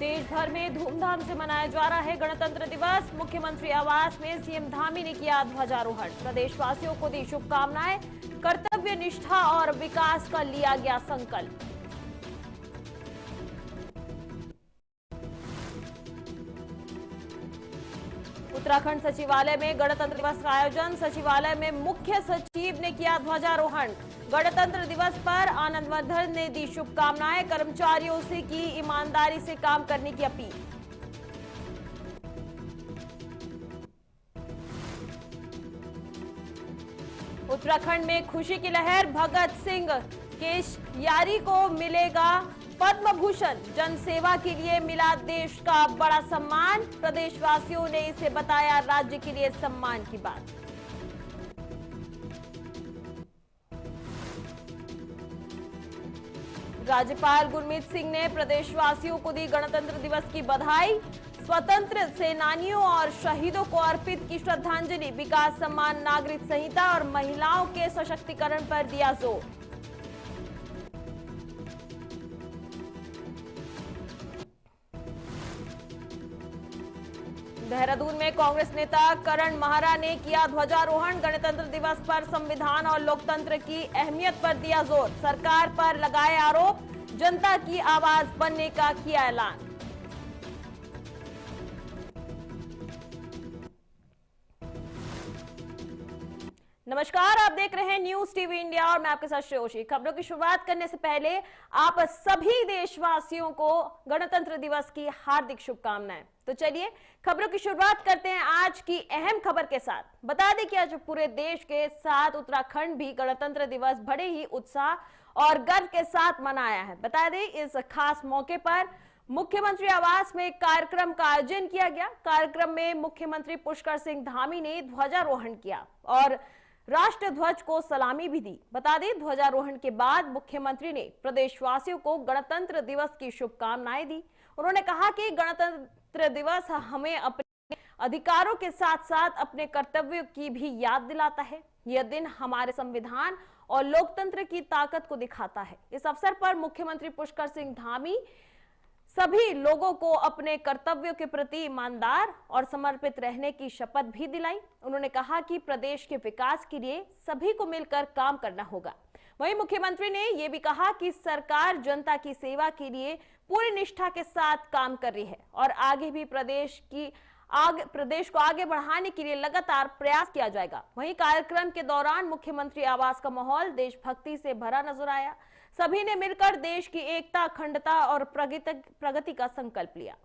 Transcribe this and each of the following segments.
देश भर में धूमधाम से मनाया जा रहा है गणतंत्र दिवस। मुख्यमंत्री आवास में सीएम धामी ने किया ध्वजारोहण। प्रदेशवासियों को दी शुभकामनाएं। कर्तव्य निष्ठा और विकास का लिया गया संकल्प। उत्तराखंड सचिवालय में गणतंत्र दिवस का आयोजन। सचिवालय में मुख्य सचिव ने किया ध्वजारोहण। गणतंत्र दिवस पर आनंदवर्धन ने दी शुभकामनाएं। कर्मचारियों से की ईमानदारी से काम करने की अपील। उत्तराखंड में खुशी की लहर। भगत सिंह केशयारी को मिलेगा पद्म भूषण। जन सेवा के लिए मिला देश का बड़ा सम्मान। प्रदेशवासियों ने इसे बताया राज्य के लिए सम्मान की बात। राज्यपाल गुरमीत सिंह ने प्रदेशवासियों को दी गणतंत्र दिवस की बधाई। स्वतंत्र सेनानियों और शहीदों को अर्पित की श्रद्धांजलि। विकास सम्मान, नागरिक संहिता और महिलाओं के सशक्तिकरण पर दिया जोर। देहरादून में कांग्रेस नेता करण माहरा ने किया ध्वजारोहण। गणतंत्र दिवस पर संविधान और लोकतंत्र की अहमियत पर दिया जोर। सरकार पर लगाए आरोप। जनता की आवाज बनने का किया ऐलान। नमस्कार, आप देख रहे हैं न्यूज टीवी इंडिया और मैं आपके साथ श्रेयोशी। खबरों की शुरुआत करने से पहले आप सभी देशवासियों को गणतंत्र दिवस की हार्दिक शुभकामनाएं। तो चलिए खबरों की शुरुआत करते हैं आज की अहम खबर के साथ। बता दें कि आज पूरे देश के साथ उत्तराखंड भी गणतंत्र दिवस बड़े ही उत्साह और गर्व के साथ मनाया है। बता दें इस खास मौके पर मुख्यमंत्री आवास में कार्यक्रम का आयोजन किया गया। कार्यक्रम में मुख्यमंत्री पुष्कर सिंह धामी ने ध्वजारोहण किया और राष्ट्र ध्वज को सलामी भी दी। बता दें ध्वजारोहण के बाद मुख्यमंत्री ने प्रदेशवासियों को गणतंत्र दिवस की शुभकामनाएं दी। उन्होंने कहा कि गणतंत्र दिवस हमें अपने अधिकारों के साथ साथ अपने कर्तव्यों की भी याद दिलाता है। यह दिन हमारे संविधान और लोकतंत्र की ताकत को दिखाता है। इस अवसर पर मुख्यमंत्री पुष्कर सिंह धामी सभी लोगों को अपने कर्तव्यों के प्रति ईमानदार और समर्पित रहने की शपथ भी दिलाई। उन्होंने कहा कि प्रदेश के विकास के लिए सभी को मिलकर काम करना होगा। वहीं मुख्यमंत्री ने यह भी कहा कि सरकार जनता की सेवा के लिए पूरी निष्ठा के साथ काम कर रही है और आगे भी प्रदेश को आगे बढ़ाने के लिए लगातार प्रयास किया जाएगा। वहीं कार्यक्रम के दौरान मुख्यमंत्री आवास का माहौल देशभक्ति से भरा नजर आया। सभी ने मिलकर देश की एकता, अखंडता और प्रगति का संकल्प लिया।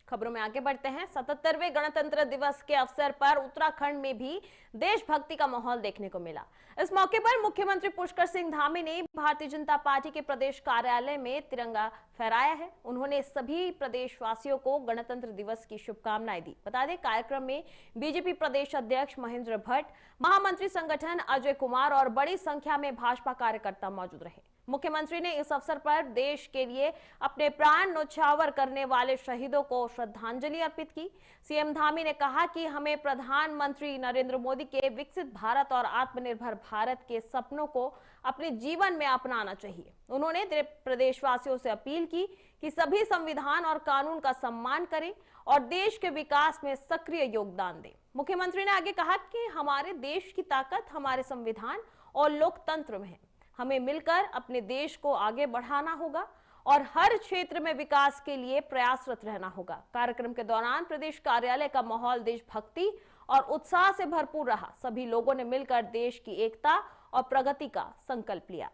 खबरों में आगे बढ़ते हैं। 77वें गणतंत्र दिवस के अवसर पर उत्तराखंड में भी देशभक्ति का माहौल देखने को मिला। इस मौके पर मुख्यमंत्री पुष्कर सिंह धामी ने भारतीय जनता पार्टी के प्रदेश कार्यालय में तिरंगा फहराया है। उन्होंने सभी प्रदेशवासियों को गणतंत्र दिवस की शुभकामनाएं दी। बता दें कार्यक्रम में बीजेपी प्रदेश अध्यक्ष महेंद्र भट्ट, महामंत्री संगठन अजय कुमार और बड़ी संख्या में भाजपा कार्यकर्ता मौजूद रहे। मुख्यमंत्री ने इस अवसर पर देश के लिए अपने प्राण न्यौछावर करने वाले शहीदों को श्रद्धांजलि अर्पित की। सीएम धामी ने कहा कि हमें प्रधानमंत्री नरेंद्र मोदी के विकसित भारत और आत्मनिर्भर भारत के सपनों को अपने जीवन में अपनाना चाहिए। उन्होंने प्रदेशवासियों से अपील की कि सभी संविधान और कानून का सम्मान करें और देश के विकास में सक्रिय योगदान दें। मुख्यमंत्री ने आगे कहा कि हमारे देश की ताकत हमारे संविधान और लोकतंत्र में है। हमें मिलकर अपने देश को आगे बढ़ाना होगा और हर क्षेत्र में विकास के लिए प्रयासरत रहना होगा। कार्यक्रम के दौरान प्रदेश कार्यालय का माहौल देशभक्ति और उत्साह से भरपूर रहा। सभी लोगों ने मिलकर देश की एकता और प्रगति का संकल्प लिया।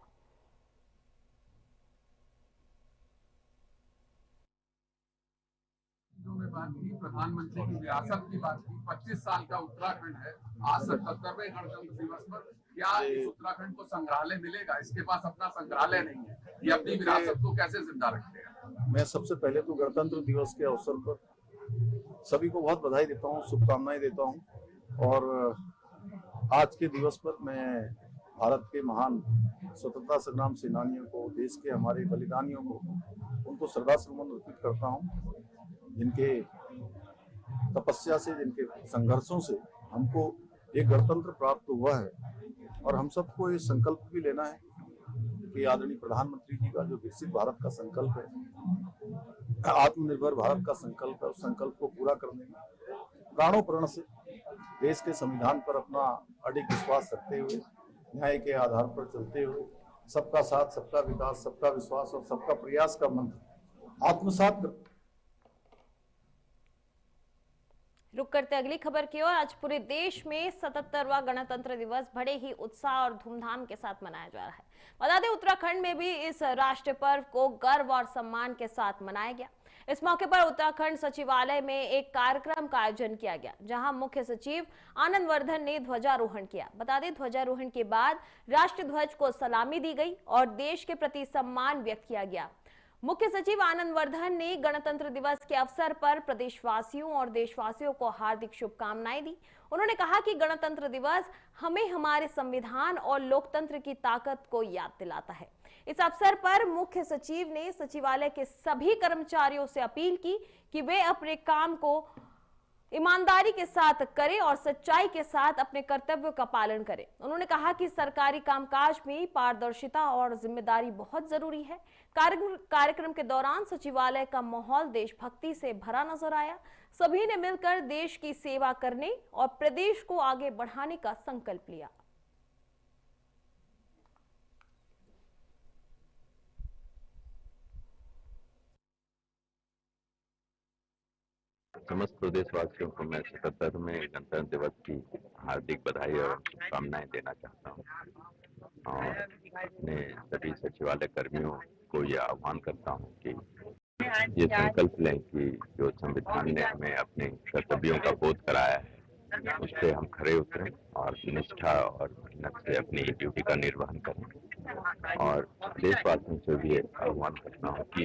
बात की, प्रधानमंत्री की विरासत की बात की। 25 साल का उत्तराखंड है। आज 77वें गणतंत्र दिवस पर क्या इस उत्तराखंड को संग्रहालय मिलेगा? इसके पास अपना संग्रहालय नहीं है। ये अपनी विरासत को कैसे जिंदा रखते हैं? मैं सबसे पहले तो गणतंत्र दिवस के अवसर पर सभी को बहुत बधाई देता हूँ, शुभकामनाएं देता हूँ। और आज के दिवस पर मैं भारत के महान स्वतंत्रता संग्राम सेनानियों को, देश के हमारे बलिदानियों को, उनको श्रद्धा सुमन अर्पित करता हूँ, जिनके तपस्या से, जिनके संघर्षों से हमको एक गणतंत्र प्राप्त हुआ है। और हम सबको ये संकल्प भी लेना है कि आदरणीय प्रधानमंत्री जी का जो विकसित भारत का संकल्प है, आत्मनिर्भर भारत का संकल्प है, उस संकल्प को पूरा करने में प्राणों प्रण से देश के संविधान पर अपना अडिग विश्वास रखते हुए, न्याय के आधार पर चलते हुए, सबका साथ, सबका विकास, सबका विश्वास और सबका प्रयास का मंत्र आत्मसात कर। रुक करते अगली खबर की ओर। आज पूरे देश में 77वां गणतंत्र दिवस बड़े ही उत्साह और धूमधाम के साथ मनाया जा रहा है। बता दें, उत्तराखंड में भी इस राष्ट्रीय पर्व को गर्व और सम्मान के साथ मनाया गया। इस मौके पर उत्तराखंड सचिवालय में एक कार्यक्रम का आयोजन किया गया, जहां मुख्य सचिव आनंद वर्धन ने ध्वजारोहण किया। बता दें, ध्वजारोहण के बाद राष्ट्रीय ध्वज को सलामी दी गई और देश के प्रति सम्मान व्यक्त किया गया। मुख्य सचिव आनंद वर्धन ने गणतंत्र दिवस के अवसर पर प्रदेशवासियों और देशवासियों को हार्दिक शुभकामनाएं दी। उन्होंने कहा कि गणतंत्र दिवस हमें हमारे संविधान और लोकतंत्र की ताकत को याद दिलाता है। इस अवसर पर मुख्य सचिव ने सचिवालय के सभी कर्मचारियों से अपील की कि वे अपने काम को ईमानदारी के साथ करें और सच्चाई के साथ अपने कर्तव्यों का पालन करें। उन्होंने कहा कि सरकारी कामकाज में पारदर्शिता और जिम्मेदारी बहुत जरूरी है। कार्यक्रम के दौरान सचिवालय का माहौल देशभक्ति से भरा नजर आया। सभी ने मिलकर देश की सेवा करने और प्रदेश को आगे बढ़ाने का संकल्प लिया। समस्त प्रदेशवासियों को मैं 77वें गणतंत्र दिवस की हार्दिक बधाई और शुभकामनाएं देना चाहता हूं और अपने सभी सचिवालय कर्मियों को यह आह्वान करता हूं कि ये संकल्प लें कि जो संविधान ने हमें अपने कर्तव्यों का बोध कराया है, उस पर हम खरे उतरें और निष्ठा और मेहनत से अपनी ड्यूटी का निर्वहन करें। और देशवासियों से भी आह्वान करता हूँ कि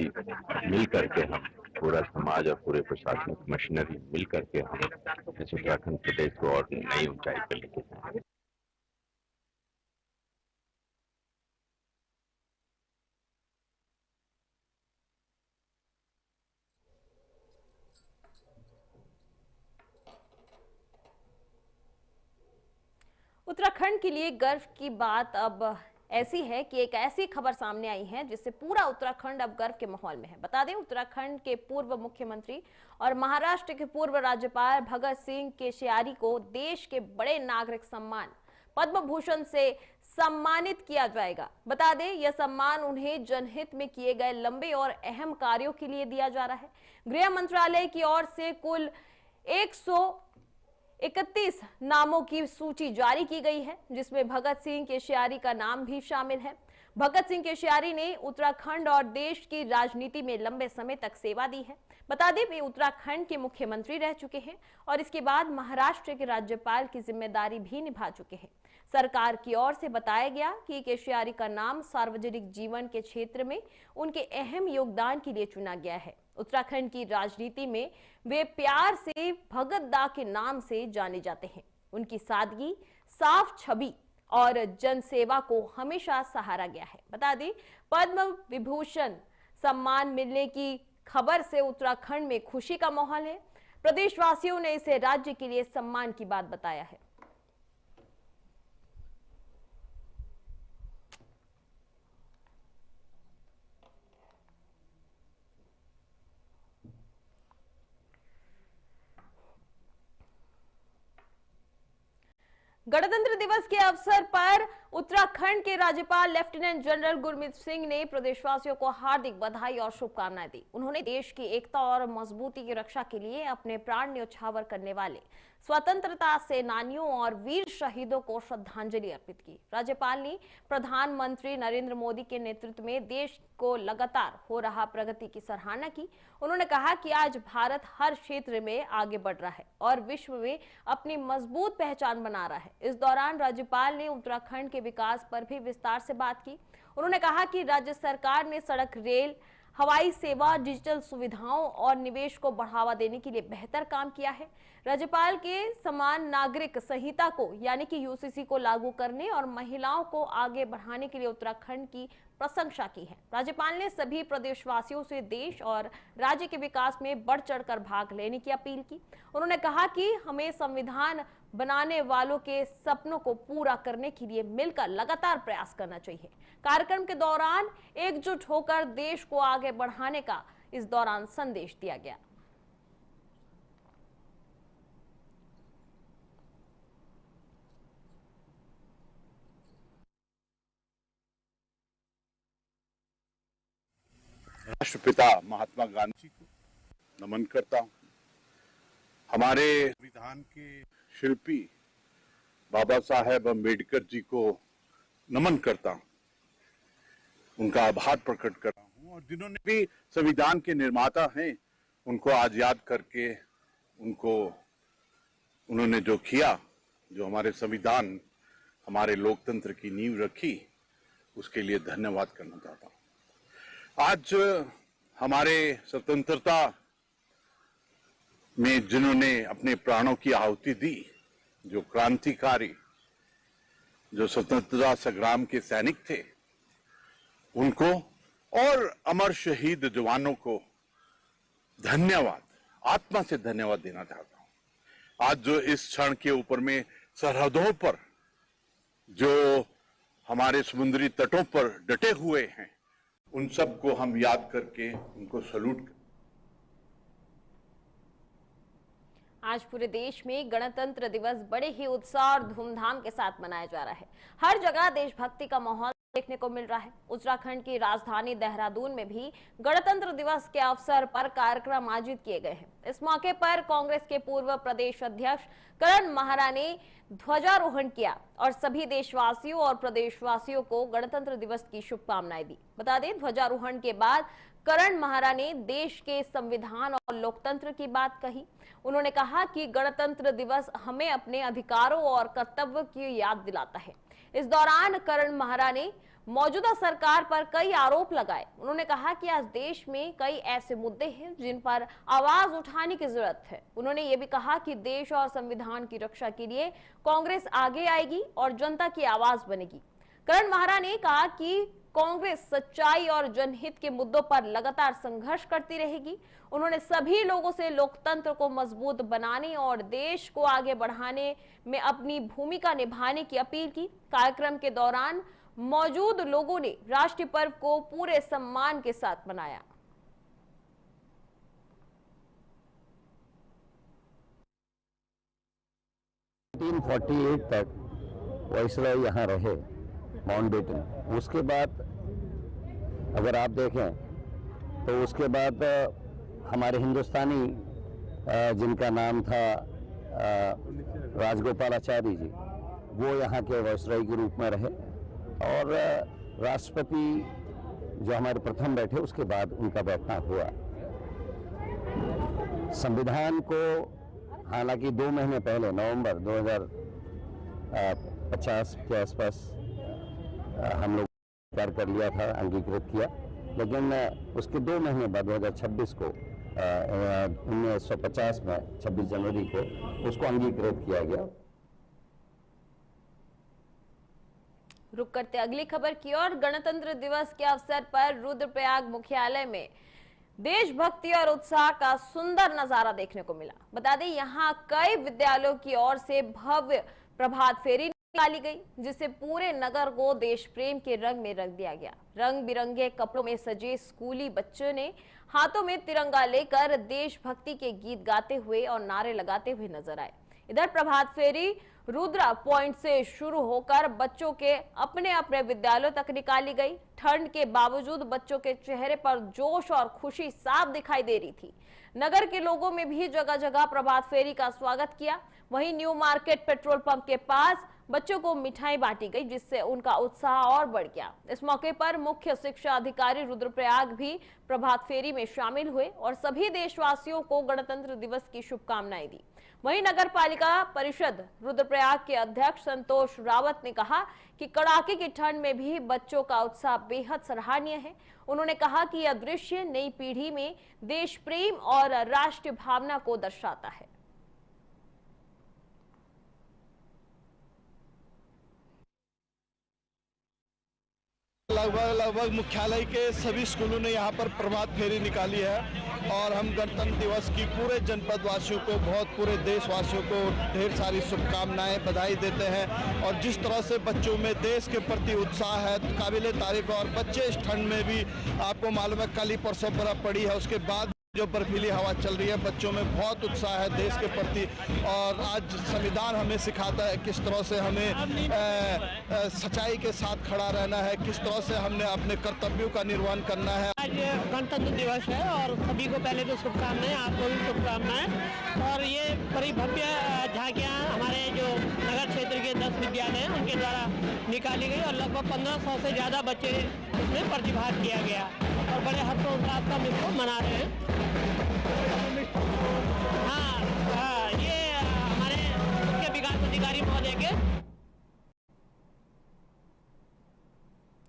मिल करके हम, पूरा समाज और पूरे प्रशासनिक मशीनरी मिल करके हम इस उत्तराखंड प्रदेश को और नई ऊंचाई पर लेके जाएं। उत्तराखंड के लिए गर्व की बात अब ऐसी है कि एक ऐसी खबर सामने आई है जिससे पूरा उत्तराखंड अब गर्व के माहौल में है। बता दें, उत्तराखंड के पूर्व मुख्यमंत्री और महाराष्ट्र के पूर्व राज्यपाल भगत सिंह केशयारी को देश के बड़े नागरिक सम्मान पद्म भूषण से सम्मानित किया जाएगा। बता दें, यह सम्मान उन्हें जनहित में किए गए लंबे और अहम कार्यों के लिए दिया जा रहा है। गृह मंत्रालय की ओर से कुल 131 नामों की सूची जारी की गई है, जिसमें भगत सिंह केशयारी का नाम भी शामिल है। भगत सिंह केशयारी ने उत्तराखंड और देश की राजनीति में लंबे समय तक सेवा दी है। बता दें, वे उत्तराखंड के मुख्यमंत्री रह चुके हैं और इसके बाद महाराष्ट्र के राज्यपाल की जिम्मेदारी भी निभा चुके हैं। सरकार की ओर से बताया गया कि केशयारी का नाम सार्वजनिक जीवन के क्षेत्र में उनके अहम योगदान के लिए चुना गया है। उत्तराखंड की राजनीति में वे प्यार से भगत दा के नाम से जाने जाते हैं। उनकी सादगी, साफ छवि और जनसेवा को हमेशा सहारा गया है। बता दें, पद्म विभूषण सम्मान मिलने की खबर से उत्तराखंड में खुशी का माहौल है। प्रदेशवासियों ने इसे राज्य के लिए सम्मान की बात बताया है। गणतंत्र दिवस के अवसर पर उत्तराखंड के राज्यपाल लेफ्टिनेंट जनरल गुरमीत सिंह ने प्रदेशवासियों को हार्दिक बधाई और शुभकामनाएं दी। उन्होंने देश की एकता और मजबूती की रक्षा के लिए अपने प्राण न्यौछावर करने वाले स्वतंत्रता सेनानियों और वीर शहीदों को श्रद्धांजलि अर्पित की। राज्यपाल ने प्रधानमंत्री नरेंद्र मोदी के नेतृत्व में देश को लगातार हो रहा प्रगति की सराहना की। उन्होंने कहा कि आज भारत हर क्षेत्र में आगे बढ़ रहा है और विश्व में अपनी मजबूत पहचान बना रहा है। इस दौरान राज्यपाल ने उत्तराखंड के विकास पर भी विस्तार से बात की। उन्होंने कहा कि राज्य सरकार ने सड़क, रेल, हवाई सेवा, डिजिटल सुविधाओं और निवेश को बढ़ावा देने के लिए बेहतर काम किया है। राज्यपाल के समान नागरिक संहिता को यानी कि यूसीसी को लागू करने और महिलाओं को आगे बढ़ाने के लिए उत्तराखंड की प्रशंसा की है। राज्यपाल ने सभी प्रदेशवासियों से देश और राज्य के विकास में बढ़ चढ़कर भाग लेने की अपील की। उन्होंने कहा कि हमें संविधान बनाने वालों के सपनों को पूरा करने के लिए मिलकर लगातार प्रयास करना चाहिए। कार्यक्रम के दौरान एकजुट होकर देश को आगे बढ़ाने का इस दौरान संदेश दिया गया। राष्ट्रपिता महात्मा गांधी को नमन करता हूं। हमारे संविधान के शिल्पी बाबा साहेब अम्बेडकर जी को नमन करता हूं, उनका आभार प्रकट करता हूं। और जिन्होंने भी संविधान के निर्माता हैं उनको आज याद करके उन्होंने जो किया, जो हमारे संविधान, हमारे लोकतंत्र की नींव रखी, उसके लिए धन्यवाद करना चाहता हूं। आज हमारे स्वतंत्रता में जिन्होंने अपने प्राणों की आहुति दी, जो क्रांतिकारी, जो स्वतंत्रता संग्राम के सैनिक थे, उनको और अमर शहीद जवानों को धन्यवाद, आत्मा से धन्यवाद देना चाहता हूं। आज जो इस क्षण के ऊपर में सरहदों पर, जो हमारे समुद्री तटों पर डटे हुए हैं, उन सबको हम याद करके उनको सैल्यूट करें। आज पूरे देश में गणतंत्र दिवस बड़े ही उत्साह और धूमधाम के साथ मनाया जा रहा है। हर जगह देशभक्ति का माहौल देखने को मिल रहा है। उत्तराखंड की राजधानी देहरादून में भी गणतंत्र दिवस के अवसर पर कार्यक्रम आयोजित किए गए हैं। इस मौके पर कांग्रेस के पूर्व प्रदेश अध्यक्ष करण महारा ने ध्वजारोहण किया और सभी देशवासियों और प्रदेशवासियों को गणतंत्र दिवस की शुभकामनाएं दी। बता दें, ध्वजारोहण के बाद करण महारा ने देश के संविधान और लोकतंत्र की बात कही। उन्होंने कहा कि गणतंत्र दिवस हमें अपने अधिकारों और कर्तव्य की याद दिलाता है। इस दौरान करण महारा ने मौजूदा सरकार पर कई आरोप लगाए। उन्होंने कहा कि आज देश में कई ऐसे मुद्दे हैं जिन पर आवाज उठाने की जरूरत है। उन्होंने ये भी कहा कि देश और संविधान की रक्षा के लिए कांग्रेस आगे आएगी और जनता की आवाज बनेगी। करण महारा ने कहा कि कांग्रेस सच्चाई और जनहित के मुद्दों पर लगातार संघर्ष करती रहेगी। उन्होंने सभी लोगों से लोकतंत्र को मजबूत बनाने और देश को आगे बढ़ाने में अपनी भूमिका निभाने की अपील की। कार्यक्रम के दौरान मौजूद लोगों ने राष्ट्रीय पर्व को पूरे सम्मान के साथ मनाया। तक वाइसरॉय यहाँ रहे माउंटबेटन। उसके बाद अगर आप देखें तो उसके बाद हमारे हिंदुस्तानी जिनका नाम था राजगोपालाचारी जी, वो यहाँ के वाइसरॉय के रूप में रहे और राष्ट्रपति जो हमारे प्रथम बैठे उसके बाद उनका बैठना हुआ। संविधान को हालांकि 2 महीने पहले नवंबर 2050 के आसपास हम लोग तैयार कर लिया था, अंगीकृत किया, लेकिन उसके 2 महीने बाद 2026 को 1950 में 26 जनवरी को उसको अंगीकृत किया गया। रुक करते अगली खबर की ओर। गणतंत्र दिवस के अवसर पर रुद्रप्रयाग मुख्यालय में देशभक्ति और उत्साह का सुंदर नजारा देखने को मिला। बता दें, यहाँ कई विद्यालयों की ओर से भव्य प्रभात फेरी निकाली गई, जिससे पूरे नगर को देश प्रेम के रंग में रंग दिया गया। रंग बिरंगे कपड़ों में सजे स्कूली बच्चों ने हाथों में तिरंगा लेकर देशभक्ति के गीत गाते हुए और नारे लगाते हुए नजर आए। इधर प्रभात फेरी रुद्रा पॉइंट से शुरू होकर बच्चों के अपने अपने विद्यालयों तक निकाली गई। ठंड के बावजूद बच्चों के चेहरे पर जोश और खुशी साफ दिखाई दे रही थी। नगर के लोगों में भी जगह जगह प्रभात फेरी का स्वागत किया। वहीं न्यू मार्केट पेट्रोल पंप के पास बच्चों को मिठाई बांटी गई, जिससे उनका उत्साह और बढ़ गया। इस मौके पर मुख्य शिक्षा अधिकारी रुद्रप्रयाग भी प्रभात फेरी में शामिल हुए और सभी देशवासियों को गणतंत्र दिवस की शुभकामनाएं दी। वहीं नगर पालिका परिषद रुद्रप्रयाग के अध्यक्ष संतोष रावत ने कहा कि कड़ाके की ठंड में भी बच्चों का उत्साह बेहद सराहनीय है। उन्होंने कहा कि यह दृश्य नई पीढ़ी में देश प्रेम और राष्ट्रीय भावना को दर्शाता है। लगभग मुख्यालय के सभी स्कूलों ने यहाँ पर प्रभात फेरी निकाली है और हम गणतंत्र दिवस की पूरे जनपद वासियों को, पूरे देशवासियों को ढेर सारी शुभकामनाएं, बधाई देते हैं। और जिस तरह से बच्चों में देश के प्रति उत्साह है, काबिले तारीफ है। और बच्चे इस ठंड में भी, आपको मालूम है कल ही परसों बर्फ पड़ी है, उसके बाद जो बर्फीली हवा चल रही है, बच्चों में बहुत उत्साह है देश के प्रति। और आज संविधान हमें सिखाता है किस तरह से हमें सच्चाई के साथ खड़ा रहना है, किस तरह से हमने अपने कर्तव्यों का निर्वहन करना है। आज गणतंत्र दिवस है और सभी को पहले तो शुभकामनाएं, आपको भी शुभकामनाएं। और ये बड़ी भव्य झांकियाँ हमारे जो नगर क्षेत्र के 10 विद्यालय हैं उनके द्वारा निकाली गई और लगभग 1500 से ज़्यादा बच्चे इसमें प्रतिभाग किया गया और बड़े हर्षोल्लास का इसको मना रहे हैं। हाँ, ये हमारे मुख्य विकास अधिकारी महोदय के।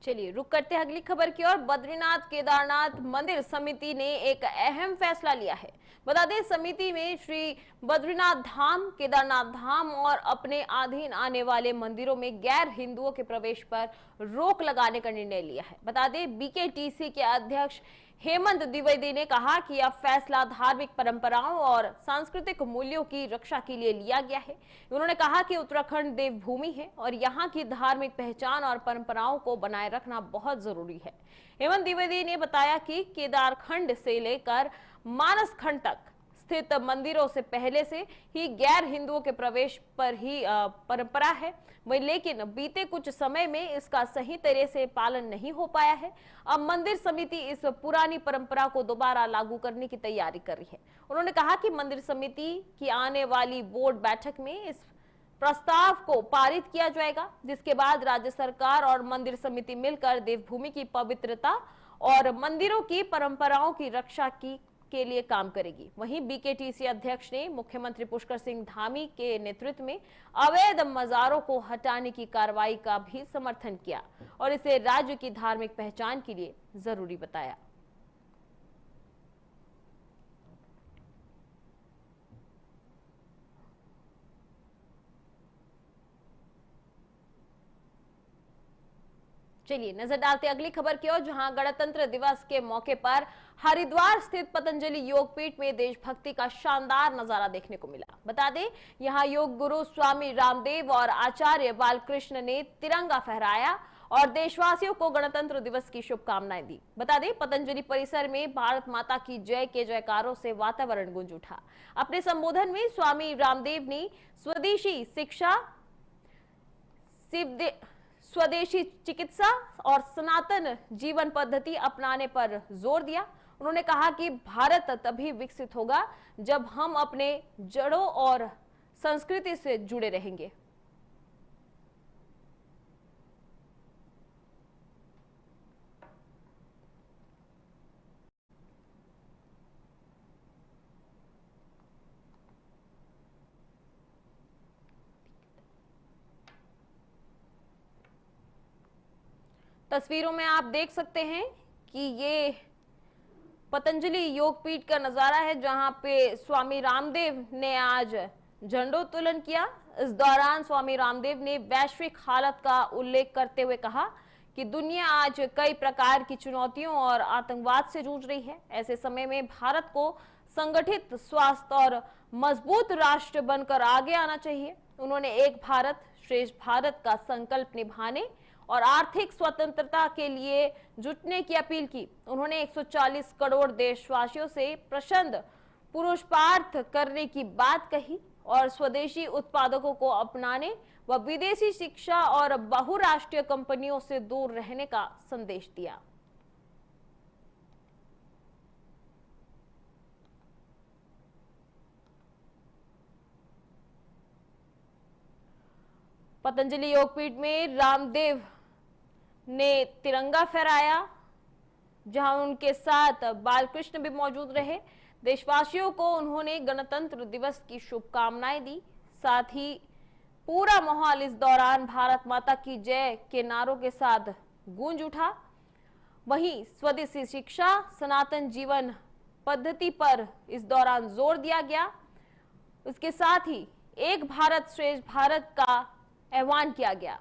चलिए रुक करते हैं अगली खबर की ओर। बद्रीनाथ केदारनाथ मंदिर समिति ने एक अहम फैसला लिया है। बता दें, समिति में श्री बद्रीनाथ धाम, केदारनाथ धाम और अपने अधीन आने वाले मंदिरों में गैर हिंदुओं के प्रवेश पर रोक लगाने का निर्णय लिया है। बता दें, बीकेटीसी के अध्यक्ष हेमंत द्विवेदी ने कहा कि यह फैसला धार्मिक परंपराओं और सांस्कृतिक मूल्यों की रक्षा के लिए लिया गया है। उन्होंने कहा कि उत्तराखंड देवभूमि है और यहाँ की धार्मिक पहचान और परंपराओं को बनाए रखना बहुत जरूरी है। हेमंत द्विवेदी ने बताया कि केदारखंड से लेकर मानस खंड तक स्थित मंदिरों से पहले से ही गैर हिंदुओं के प्रवेश पर ही परंपरा है, वही लेकिन बीते कुछ समय में इसका सही तरह से पालन नहीं हो पाया है। अब मंदिर समिति इस पुरानी परंपरा को दोबारा लागू करने की तैयारी कर रही है। उन्होंने कहा कि मंदिर समिति की आने वाली बोर्ड बैठक में इस प्रस्ताव को पारित किया जाएगा, जिसके बाद राज्य सरकार और मंदिर समिति मिलकर देवभूमि की पवित्रता और मंदिरों की परंपराओं की रक्षा के लिए काम करेगी। वहीं बीकेटीसी अध्यक्ष ने मुख्यमंत्री पुष्कर सिंह धामी के नेतृत्व में अवैध मजारों को हटाने की कार्रवाई का भी समर्थन किया और इसे राज्य की धार्मिक पहचान के लिए जरूरी बताया। चलिए नजर डालते अगली खबर की ओर, जहां गणतंत्र दिवस के मौके पर हरिद्वार स्थित पतंजलि योगपीठ में देशभक्ति का शानदार नजारा देखने को मिला। बता दें, यहां योग गुरु स्वामी रामदेव और आचार्य बालकृष्ण ने तिरंगा फहराया और देशवासियों को गणतंत्र दिवस की शुभकामनाएं दी। बता दें, पतंजलि परिसर में भारत माता की जय के जयकारों से वातावरण गूंज उठा। अपने संबोधन में स्वामी रामदेव ने स्वदेशी शिक्षा, स्वदेशी चिकित्सा और सनातन जीवन पद्धति अपनाने पर जोर दिया। उन्होंने कहा कि भारत तभी विकसित होगा जब हम अपने जड़ों और संस्कृति से जुड़े रहेंगे। तस्वीरों में आप देख सकते हैं कि ये पतंजलि योगपीठ का नजारा है, जहां पे स्वामी रामदेव ने आज झंडोत्तोलन किया। इस दौरान स्वामी रामदेव ने वैश्विक हालत का उल्लेख करते हुए कहा कि दुनिया आज कई प्रकार की चुनौतियों और आतंकवाद से जूझ रही है। ऐसे समय में भारत को संगठित, स्वास्थ्य और मजबूत राष्ट्र बनकर आगे आना चाहिए। उन्होंने एक भारत श्रेष्ठ भारत का संकल्प निभाने और आर्थिक स्वतंत्रता के लिए जुटने की अपील की। उन्होंने 140 करोड़ देशवासियों से प्रचंड पुरुषार्थ करने की बात कही और स्वदेशी उत्पादकों को अपनाने व विदेशी शिक्षा और बहुराष्ट्रीय कंपनियों से दूर रहने का संदेश दिया। पतंजलि योगपीठ में रामदेव ने तिरंगा फहराया, जहां उनके साथ बालकृष्ण भी मौजूद रहे। देशवासियों को उन्होंने गणतंत्र दिवस की शुभकामनाएं दी। साथ ही पूरा माहौल इस दौरान भारत माता की जय के नारों के साथ गूंज उठा। वहीं स्वदेशी शिक्षा, सनातन जीवन पद्धति पर इस दौरान जोर दिया गया। इसके साथ ही एक भारत श्रेष्ठ भारत का आह्वान किया गया।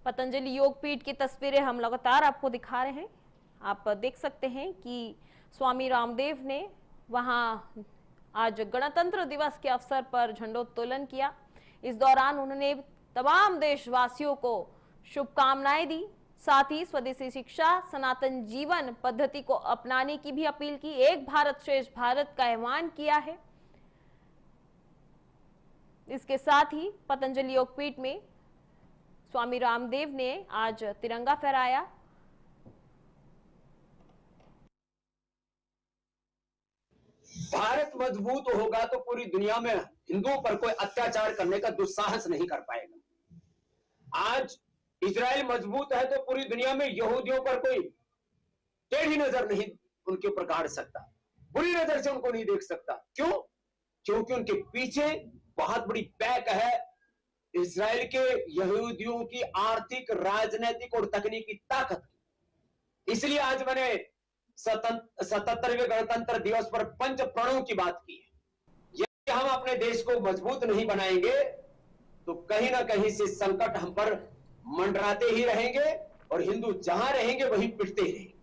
पतंजलि योगपीठ की तस्वीरें हम लगातार आपको दिखा रहे हैं। आप देख सकते हैं कि स्वामी रामदेव ने वहां आज गणतंत्र दिवस के अवसर पर झंडोत्तोलन किया। इस दौरान उन्होंने तमाम देशवासियों को शुभकामनाएं दी। साथ ही स्वदेशी शिक्षा, सनातन जीवन पद्धति को अपनाने की भी अपील की। एक भारत श्रेष्ठ भारत का आह्वान किया है। इसके साथ ही पतंजलि योगपीठ में स्वामी रामदेव ने आज तिरंगा फहराया। भारत मजबूत होगा तो पूरी दुनिया में हिंदुओं पर कोई अत्याचार करने का दुस्साहस नहीं कर पाएगा। आज इजराइल मजबूत है तो पूरी दुनिया में यहूदियों पर कोई टेढ़ी नजर नहीं उनके ऊपर गाड़ सकता, बुरी नजर से उनको नहीं देख सकता। क्यों? क्योंकि उनके पीछे बहुत बड़ी पैक है इजराइल के यहूदियों की आर्थिक, राजनीतिक और तकनीकी ताकत। इसलिए आज मैंने 77वें गणतंत्र दिवस पर पंच प्रणों की बात की है। यदि हम अपने देश को मजबूत नहीं बनाएंगे तो कहीं ना कहीं से संकट हम पर मंडराते ही रहेंगे और हिंदू जहां रहेंगे वहीं पिटते ही रहेंगे।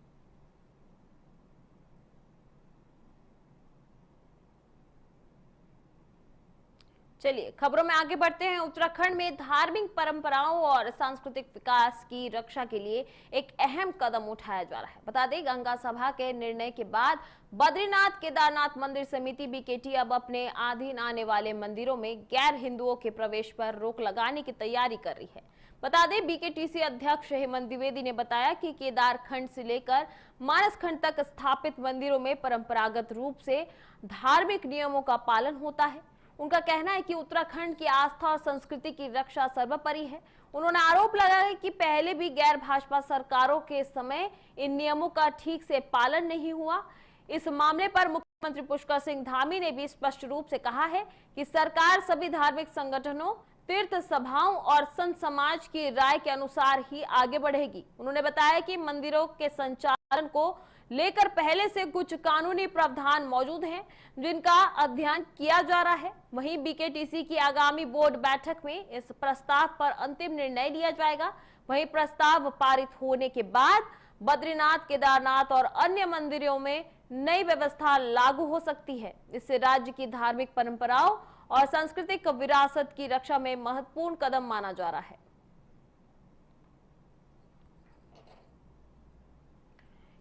चलिए खबरों में आगे बढ़ते हैं। उत्तराखंड में धार्मिक परंपराओं और सांस्कृतिक विकास की रक्षा के लिए एक अहम कदम उठाया जा रहा है। बता दें, गंगा सभा के निर्णय के बाद बद्रीनाथ केदारनाथ मंदिर समिति बीकेटी अब अपने अधीन आने वाले मंदिरों में गैर हिंदुओं के प्रवेश पर रोक लगाने की तैयारी कर रही है। बता दें, बीकेटीसी अध्यक्ष हेमंत द्विवेदी ने बताया कि केदार खंड से लेकर मानस खंड तक स्थापित मंदिरों में परंपरागत रूप से धार्मिक नियमों का पालन होता है। उनका कहना है कि उत्तराखंड की आस्था और संस्कृति की रक्षा सर्वोपरि है। उन्होंने आरोप लगाया कि पहले भी गैर भाजपा सरकारों के समय इन नियमों का ठीक से पालन नहीं हुआ। इस मामले पर मुख्यमंत्री पुष्कर सिंह धामी ने भी स्पष्ट रूप से कहा है कि सरकार सभी धार्मिक संगठनों, तीर्थ सभाओं और संत समाज की राय के अनुसार ही आगे बढ़ेगी। उन्होंने बताया कि मंदिरों के संचालन को लेकर पहले से कुछ कानूनी प्रावधान मौजूद हैं, जिनका अध्ययन किया जा रहा है। वहीं बीकेटीसी की आगामी बोर्ड बैठक में इस प्रस्ताव पर अंतिम निर्णय लिया जाएगा। वहीं प्रस्ताव पारित होने के बाद बद्रीनाथ, केदारनाथ और अन्य मंदिरों में नई व्यवस्था लागू हो सकती है। इससे राज्य की धार्मिक परंपराओं और सांस्कृतिक विरासत की रक्षा में महत्वपूर्ण कदम माना जा रहा है।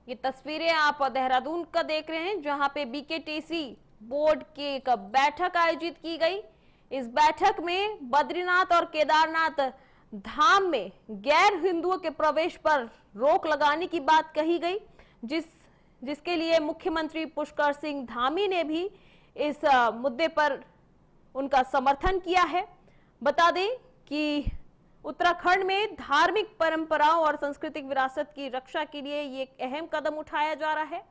ये तस्वीरें आप देहरादून का देख रहे हैं, जहां पे बीकेटीसी बोर्ड की एक बैठक आयोजित की गई। इस बैठक में बद्रीनाथ और केदारनाथ धाम में गैर हिंदुओं के प्रवेश पर रोक लगाने की बात कही गई, जिसके लिए मुख्यमंत्री पुष्कर सिंह धामी ने भी इस मुद्दे पर उनका समर्थन किया है। बता दें कि उत्तराखंड में धार्मिक परंपराओं और सांस्कृतिक विरासत की रक्षा के लिए ये एक अहम कदम उठाया जा रहा है,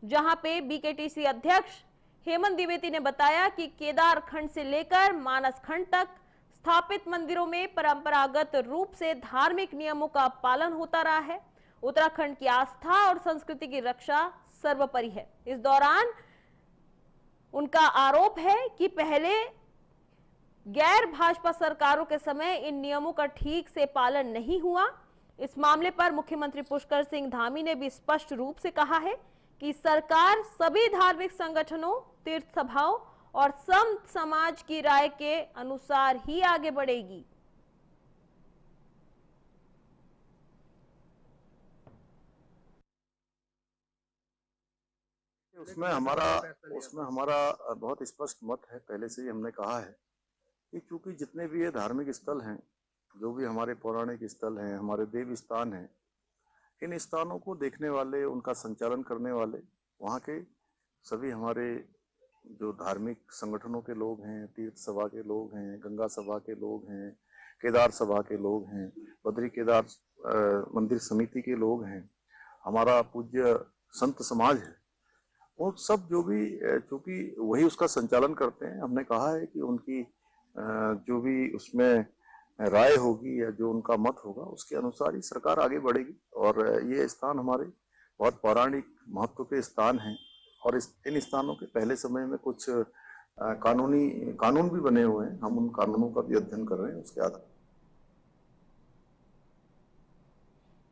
जहां पे बीकेटीसी अध्यक्ष हेमंत द्विवेदी ने बताया कि केदार खंड से लेकर मानस खंड तक स्थापित मंदिरों में परंपरागत रूप से धार्मिक नियमों का पालन होता रहा है। उत्तराखंड की आस्था और संस्कृति की रक्षा सर्वोपरि है। इस दौरान उनका आरोप है कि पहले गैर भाजपा सरकारों के समय इन नियमों का ठीक से पालन नहीं हुआ। इस मामले पर मुख्यमंत्री पुष्कर सिंह धामी ने भी स्पष्ट रूप से कहा है कि सरकार सभी धार्मिक संगठनों, तीर्थ सभाओं और संत समाज की राय के अनुसार ही आगे बढ़ेगी। उसमें हमारा बहुत स्पष्ट मत है। पहले से ही हमने कहा है कि चूंकि जितने भी ये धार्मिक स्थल हैं जो भी हमारे पौराणिक स्थल हैं, हमारे देव स्थान हैं, इन स्थानों को देखने वाले, उनका संचालन करने वाले वहाँ के सभी हमारे जो धार्मिक संगठनों के लोग हैं, तीर्थ सभा के लोग हैं, गंगा सभा के लोग हैं, केदार सभा के लोग हैं, बद्री केदार मंदिर समिति के लोग हैं, हमारा पूज्य संत समाज है, वो सब जो भी चूंकि वही उसका संचालन करते हैं, हमने कहा है कि उनकी जो भी उसमें राय होगी या जो उनका मत होगा उसके अनुसार ही सरकार आगे बढ़ेगी। और ये स्थान हमारे बहुत पौराणिक महत्व के स्थान हैं और इन स्थानों के पहले समय में कुछ कानून भी बने हुए हैं, हम उन कानूनों का भी अध्ययन कर रहे हैं उसके आधार।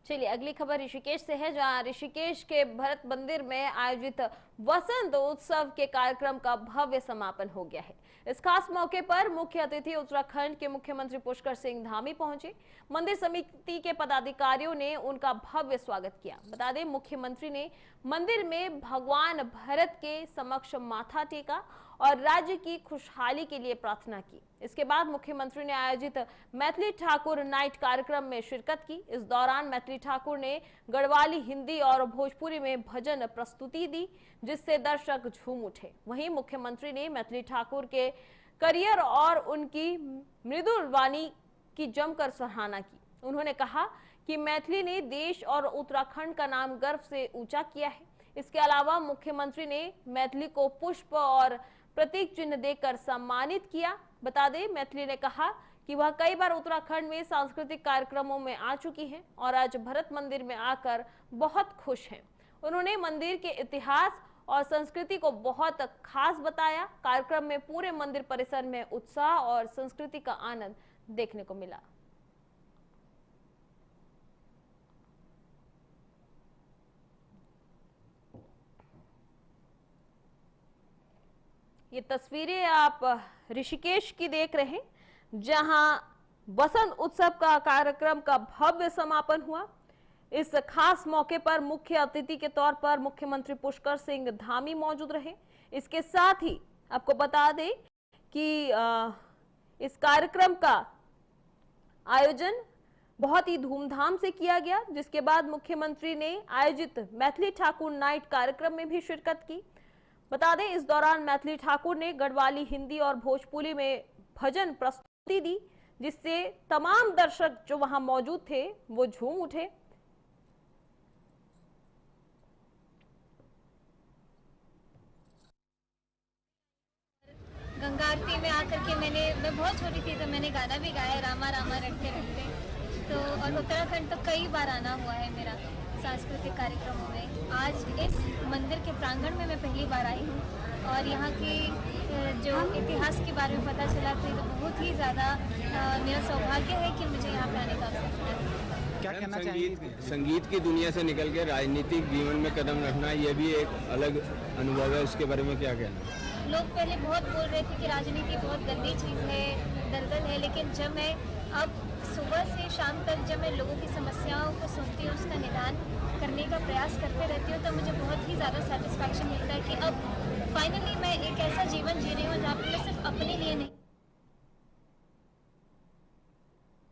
चलिए अगली खबर ऋषिकेश से है, जहां ऋषिकेश के भरत मंदिर में आयोजित वसंत उत्सव के कार्यक्रम का भव्य समापन हो गया है। इस खास मौके पर मुख्य अतिथि उत्तराखंड के मुख्यमंत्री पुष्कर सिंह धामी पहुंचे। मंदिर समिति के पदाधिकारियों ने उनका भव्य स्वागत किया। बता दें, मुख्यमंत्री ने मंदिर में भगवान भरत के समक्ष माथा टेका और राज्य की खुशहाली के लिए प्रार्थना की। इसके बाद मुख्यमंत्री ने आयोजित मैथिली ठाकुर नाइट कार्यक्रम में शिरकत की। इस दौरान मैथिली ठाकुर ने गढ़वाली, हिंदी और भोजपुरी में भजन प्रस्तुति दी, जिससे दर्शक झूम उठे। वहीं मुख्यमंत्री ने मैथिली ठाकुर के करियर और उनकी मृदुल वाणी की जमकर सराहना की। उन्होंने कहा कि मैथिली ने देश और उत्तराखंड का नाम गर्व से ऊंचा किया है। इसके अलावा मुख्यमंत्री ने मैथिली को पुष्प और प्रतीक चिन्ह देकर सम्मानित किया। बता दें, मैथिली ने कहा कि वह कई बार उत्तराखंड में सांस्कृतिक कार्यक्रमों में आ चुकी हैं और आज भरत मंदिर में आकर बहुत खुश हैं। उन्होंने मंदिर के इतिहास और संस्कृति को बहुत खास बताया। कार्यक्रम में पूरे मंदिर परिसर में उत्साह और संस्कृति का आनंद देखने को मिला। ये तस्वीरें आप ऋषिकेश की देख रहे हैं, जहां वसंत उत्सव का कार्यक्रम का भव्य समापन हुआ। इस खास मौके पर मुख्य अतिथि के तौर पर मुख्यमंत्री पुष्कर सिंह धामी मौजूद रहे। इसके साथ ही आपको बता दें कि इस कार्यक्रम का आयोजन बहुत ही धूमधाम से किया गया, जिसके बाद मुख्यमंत्री ने आयोजित मैथिली ठाकुर नाइट कार्यक्रम में भी शिरकत की। बता दें, इस दौरान मैथिली ठाकुर ने गढ़वाली, हिंदी और भोजपुरी में भजन प्रस्तुति दी, जिससे तमाम दर्शक जो वहां मौजूद थे वो झूम उठे। गंगा आरती में आकर के मैं बहुत छोटी थी तो मैंने गाना भी गाया, रामा रामा रटते रटते। तो और उत्तराखंड तो कई बार आना हुआ है मेरा सांस्कृतिक कार्यक्रमों में। आज इस मंदिर के प्रांगण में मैं पहली बार आई हूँ और यहाँ की जो इतिहास के बारे में पता चला तो बहुत ही ज़्यादा मेरा सौभाग्य है कि मुझे यहाँ पे आने का अवसर मिला। क्या कहना चाहिए? संगीत की दुनिया से निकल के राजनीतिक जीवन में कदम रखना, ये भी एक अलग अनुभव है, उसके बारे में क्या कहना? लोग पहले बहुत बोल रहे थे कि राजनीति बहुत गंदी चीज़ है, दलदल है, लेकिन जब मैं अब सुबह से शाम तक जब मैं लोगों की समस्याओं को सुनती हूँ, उसका निदान करने का प्रयास करते रहती हूँ, तो मुझे बहुत ही ज़्यादा सेटिस्फैक्शन मिलता है कि अब फाइनली मैं एक ऐसा जीवन जी रही हूँ जहाँ पर मैं सिर्फ अपने लिए नहीं।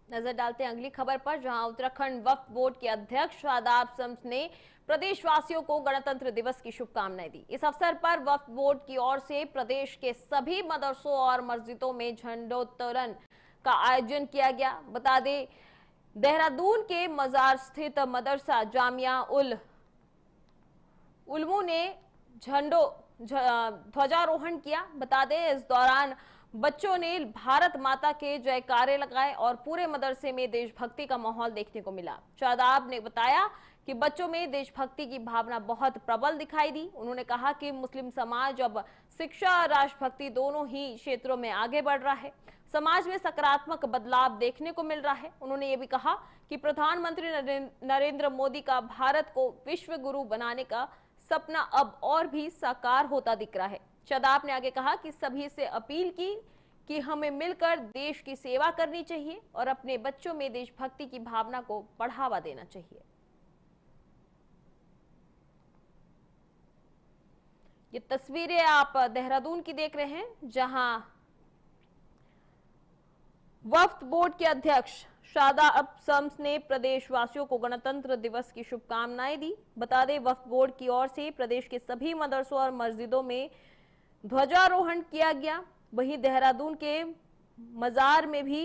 नजर डालते हैं अगली खबर पर, जहां उत्तराखंड वक्फ बोर्ड के अध्यक्ष शादाब शम्स ने प्रदेशवासियों को गणतंत्र दिवस की शुभकामनाएं दी। इस अवसर पर वक्फ बोर्ड की ओर से प्रदेश के सभी मदरसों और मस्जिदों में झंडोत्तोलन का आयोजन किया गया। बता दें, देहरादून के मजार स्थित मदरसा जामिया उल उलमू ने ध्वजारोहण किया। बता दें, इस दौरान बच्चों ने भारत माता के जयकारे लगाए और पूरे मदरसे में देशभक्ति का माहौल देखने को मिला। शादाब ने बताया कि बच्चों में देशभक्ति की भावना बहुत प्रबल दिखाई दी। उन्होंने कहा कि मुस्लिम समाज अब शिक्षा और राष्ट्रभक्ति दोनों ही क्षेत्रों में आगे बढ़ रहा है। समाज में सकारात्मक बदलाव देखने को मिल रहा है। उन्होंने ये भी कहा कि प्रधानमंत्री नरेंद्र मोदी का भारत को विश्व गुरु बनाने का सपना अब और भी साकार होता दिख रहा है। शादाब ने आगे कहा कि सभी से अपील की कि हमें मिलकर देश की सेवा करनी चाहिए और अपने बच्चों में देशभक्ति की भावना को बढ़ावा देना चाहिए। ये तस्वीरें आप देहरादून की देख रहे हैं, जहां वक्फ बोर्ड के अध्यक्ष शादा शम्स ने प्रदेशवासियों को गणतंत्र दिवस की शुभकामनाएं दी। बता दें, वक्फ बोर्ड की ओर से प्रदेश के सभी मदरसों और मस्जिदों में ध्वजारोहण किया गया। वहीं देहरादून के मजार में भी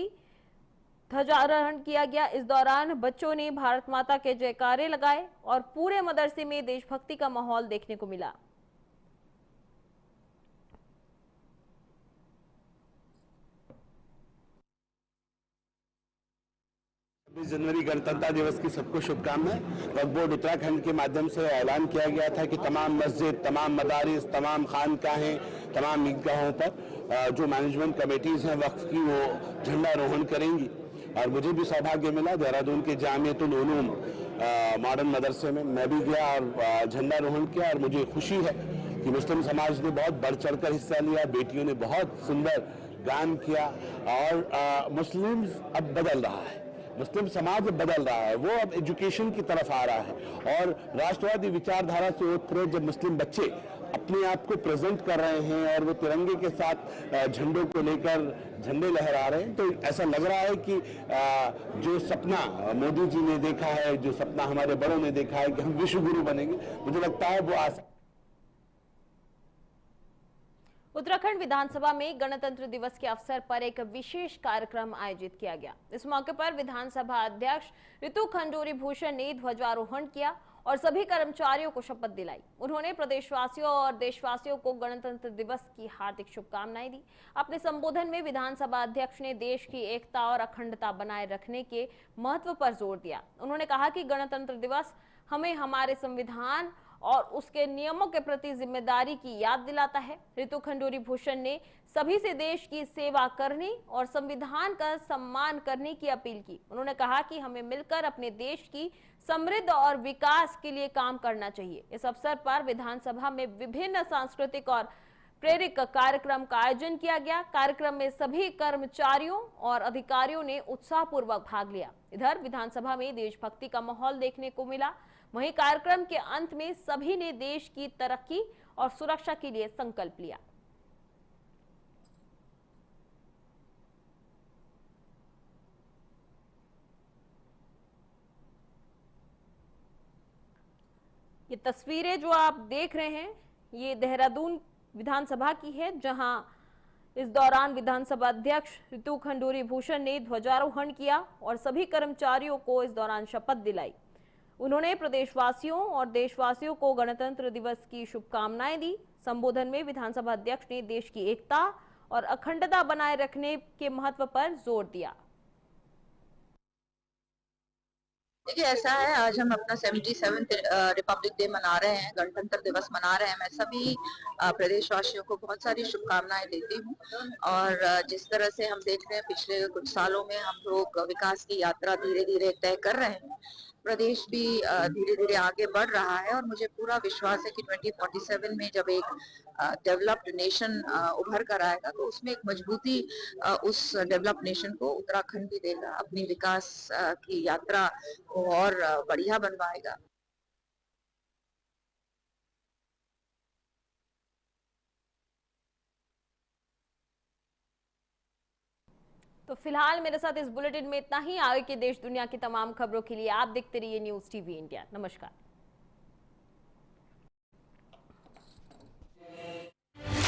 ध्वजारोहण किया गया। इस दौरान बच्चों ने भारत माता के जयकारे लगाए और पूरे मदरसे में देशभक्ति का माहौल देखने को मिला। 26 जनवरी गणतंत्र दिवस की सबको शुभकामनाएं। वक्फ बोर्ड उत्तराखंड के माध्यम से ऐलान किया गया था कि तमाम मस्जिद, तमाम मदारिस, तमाम खानकाहें, तमाम ईदगाहों पर जो मैनेजमेंट कमेटीज हैं वक्फ की, वो झंडारोहण करेंगी। और मुझे भी सौभाग्य मिला, देहरादून के जामियतुल उलूम मॉडर्न मदरसे में मैं भी गया और झंडारोहण किया। और मुझे खुशी है कि मुस्लिम समाज ने बहुत बढ़ चढ़कर हिस्सा लिया, बेटियों ने बहुत सुंदर गान किया और मुस्लिम अब बदल रहा है, मुस्लिम समाज अब बदल रहा है, वो अब एजुकेशन की तरफ आ रहा है। और राष्ट्रवादी विचारधारा से ओतप्रोत जब मुस्लिम बच्चे अपने आप को प्रेजेंट कर रहे हैं और वो तिरंगे के साथ झंडों को लेकर झंडे लहरा रहे हैं, तो ऐसा लग रहा है कि जो सपना मोदी जी ने देखा है, जो सपना हमारे बड़ों ने देखा है कि हम विश्व गुरु बनेंगे, मुझे लगता है वो आसान। उत्तराखंड विधानसभा में गणतंत्र दिवस के अवसर पर एक विशेष कार्यक्रम आयोजित किया गया। इस मौके पर विधानसभा अध्यक्ष ऋतु खंडूरी भूषण ने ध्वजारोहण किया और सभी कर्मचारियों को शपथ दिलाई। उन्होंने प्रदेशवासियों और देशवासियों को गणतंत्र दिवस की हार्दिक शुभकामनाएं दी। अपने संबोधन में विधानसभा अध्यक्ष ने देश की एकता और अखंडता बनाए रखने के महत्व पर जोर दिया। उन्होंने कहा कि गणतंत्र दिवस हमें हमारे संविधान और उसके नियमों के प्रति जिम्मेदारी की याद दिलाता है। ऋतु खंडूरी भूषण ने सभी से देश की सेवा करने और संविधान का सम्मान करने की अपील की। उन्होंने कहा कि हमें मिलकर अपने देश की समृद्ध और विकास के लिए काम करना चाहिए। इस अवसर पर विधानसभा में विभिन्न सांस्कृतिक और प्रेरक कार्यक्रम का आयोजन किया गया। कार्यक्रम में सभी कर्मचारियों और अधिकारियों ने उत्साहपूर्वक भाग लिया। इधर विधानसभा में देशभक्ति का माहौल देखने को मिला। वहीं कार्यक्रम के अंत में सभी ने देश की तरक्की और सुरक्षा के लिए संकल्प लिया। ये तस्वीरें जो आप देख रहे हैं, ये देहरादून विधानसभा की है, जहां इस दौरान विधानसभा अध्यक्ष ऋतु खंडूरी भूषण ने ध्वजारोहण किया और सभी कर्मचारियों को इस दौरान शपथ दिलाई। उन्होंने प्रदेशवासियों और देशवासियों को गणतंत्र दिवस की शुभकामनाएं दी। संबोधन में विधानसभा अध्यक्ष ने देश की एकता और अखंडता बनाए रखने के महत्व पर जोर दिया। देखिए, ऐसा है, आज हम अपना 77th रिपब्लिक डे मना रहे हैं, गणतंत्र दिवस मना रहे हैं। मैं सभी प्रदेशवासियों को बहुत सारी शुभकामनाएं देती हूँ। और जिस तरह से हम देख रहे हैं, पिछले कुछ सालों में हम लोग विकास की यात्रा धीरे धीरे तय कर रहे हैं। प्रदेश भी धीरे धीरे आगे बढ़ रहा है और मुझे पूरा विश्वास है कि 2047 में जब एक डेवलप्ड नेशन उभर कर आएगा, तो उसमें एक मजबूती उस डेवलप्ड नेशन को उत्तराखंड भी देगा, अपनी विकास की यात्रा को और बढ़िया बनवाएगा। तो फिलहाल मेरे साथ इस बुलेटिन में इतना ही। आगे के देश दुनिया की तमाम खबरों के लिए आप देखते रहिए न्यूज़ टीवी इंडिया। नमस्कार।